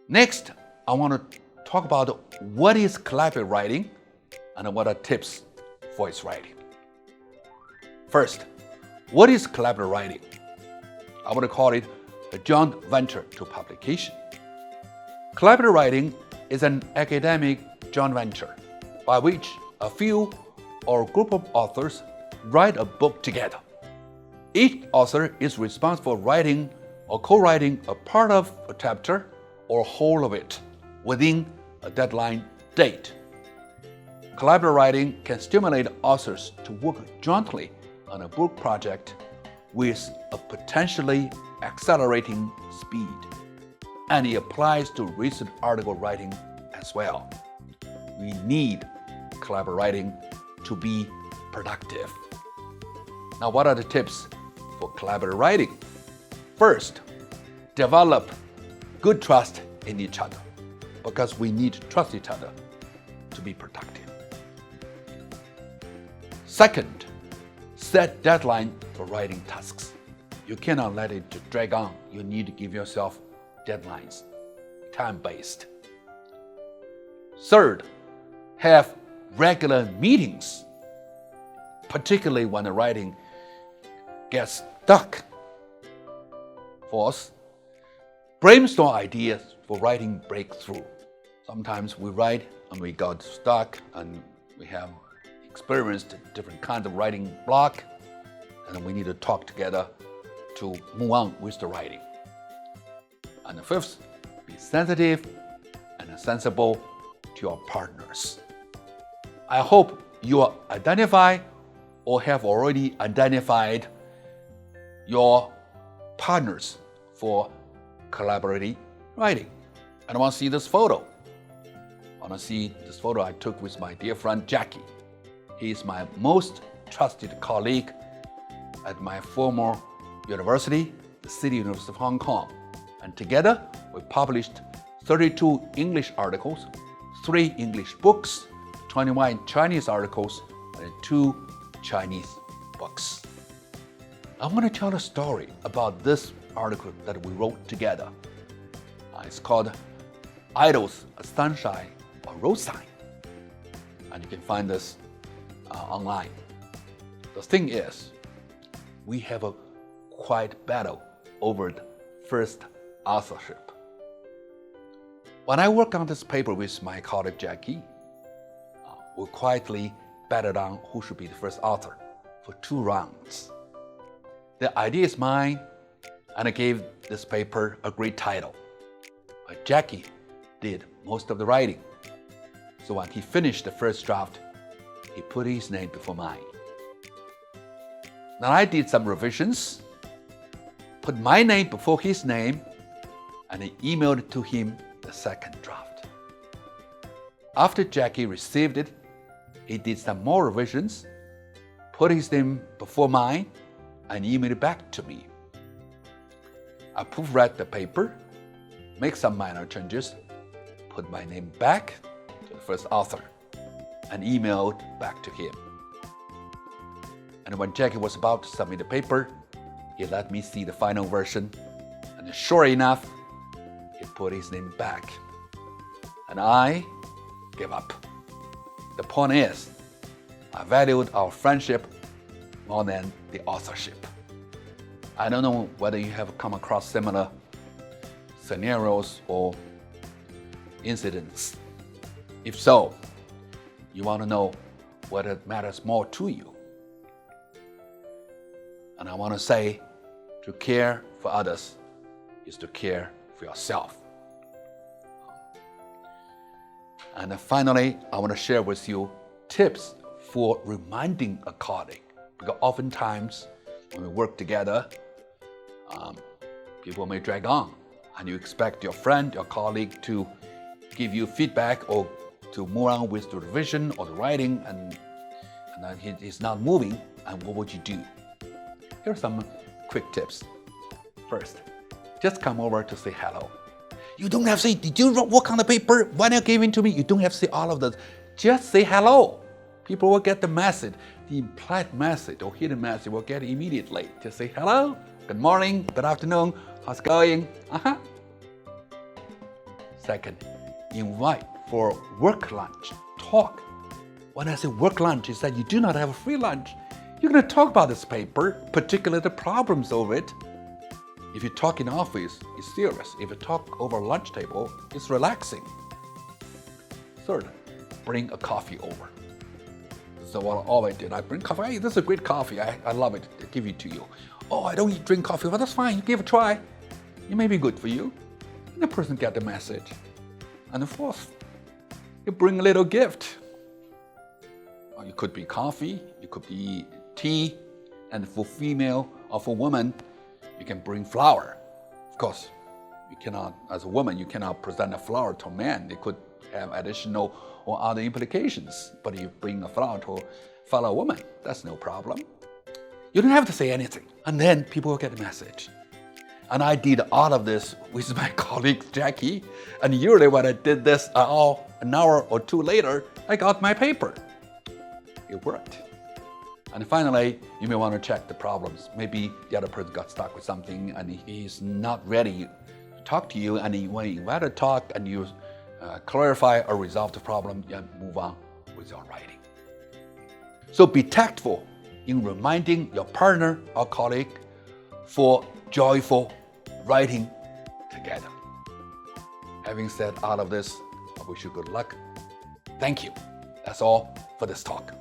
Next, I want to talk about what is collaborative writing and what are tips for its writing. First, what is collaborative writing? I would call it a joint venture to publication. Collaborative writing is an academic joint venture by which a few or a group of authors write a book together. Each author is responsible for writing or co-writing a part of a chapter or whole of it within a deadline date. Collaborative writing can stimulate authors to work jointly on a book project with a potentially accelerating speed, and it applies to recent article writing as well. We need collaborative writing to be productive. Now, what are the tips for collaborative writing? First, develop good trust in each other, because we need to trust each other to be productive. Second, set deadline for writing tasks. You cannot let it drag on. You need to give yourself deadlines, time-based. Third, have regular meetings, particularly when the writing gets stuck. Fourth, brainstorm ideas for writing breakthrough. Sometimes we write and we got stuck and we have experienced different kinds of writing block, and we need to talk together to move on with the writing. And the fifth, be sensitive and sensible to your partners. I hope you identify or have already identified your partners for collaborative writing. And I want to see this photo. I want to see this photo I took with my dear friend Jackie. He is my most trusted colleague at my former university, the City University of Hong Kong. And together, we published 32 English articles, 3 English books, 21 Chinese articles, and 2 Chinese books. I want to tell a story about this article that we wrote together. It's called Idols, Sunshine, or Road Sign. And you can find this online. The thing is, we have a quiet battle over the first authorship. When I worked on this paper with my colleague Jackie, we quietly battled on who should be the first author for 2 rounds. The idea is mine, and I gave this paper a great title. But Jackie did most of the writing. So when he finished the first draft, he put his name before mine. Then I did some revisions, put my name before his name, and I emailed to him the second draft. After Jackie received it, he did some more revisions, put his name before mine, and emailed it back to me. I proofread the paper, make some minor changes, put my name back to the first author, and emailed back to him. And when Jackie was about to submit the paper, he let me see the final version, and sure enough, he put his name back. And I gave up. The point is, I valued our friendship more than the authorship. I don't know whether you have come across similar scenarios or incidents. If so, you want to know what matters more to you. And I want to say, to care for others is to care for yourself. And finally, I want to share with you tips for reminding a colleague. Because oftentimes, when we work together, people may drag on, and you expect your friend, your colleague to give you feedback or to move on with the revision or the writing, and then he's not moving, and what would you do? Here are some quick tips. First, just come over to say hello. You don't have to say, did you work on the paper? Why not give it to me? You don't have to say all of this. Just say hello. People will get the message. The implied message or hidden message will get it immediately. Just say hello, good morning, good afternoon, how's it going? Second, invite for work lunch, talk. When I say work lunch, is that you do not have a free lunch. You're going to talk about this paper, particularly the problems of it. If you talk in office, it's serious. If you talk over lunch table, it's relaxing. Third, bring a coffee over. So what all I did, I bring coffee. Hey, this is a great coffee. I love it. I give it to you. Oh, I don't drink coffee. Well, that's fine. You give it a try. It may be good for you. And the person get the message. And the fourth, you bring a little gift. Well, it could be coffee. It could be tea. And for female or for woman, you can bring flower. Of course, you cannot, as a woman, you cannot present a flower to a man. It could have additional or other implications. But if you bring a flower to a fellow woman, that's no problem. You don't have to say anything. And then people will get the message. And I did all of this with my colleague Jackie. And usually when I did this, an hour or two later, I got my paper. It worked. And finally, you may want to check the problems. Maybe the other person got stuck with something and he's not ready to talk to you. And when you invite a talk and you clarify or resolve the problem, you move on with your writing. So be tactful in reminding your partner or colleague for joyful writing together. Having said all of this, I wish you good luck. Thank you. That's all for this talk.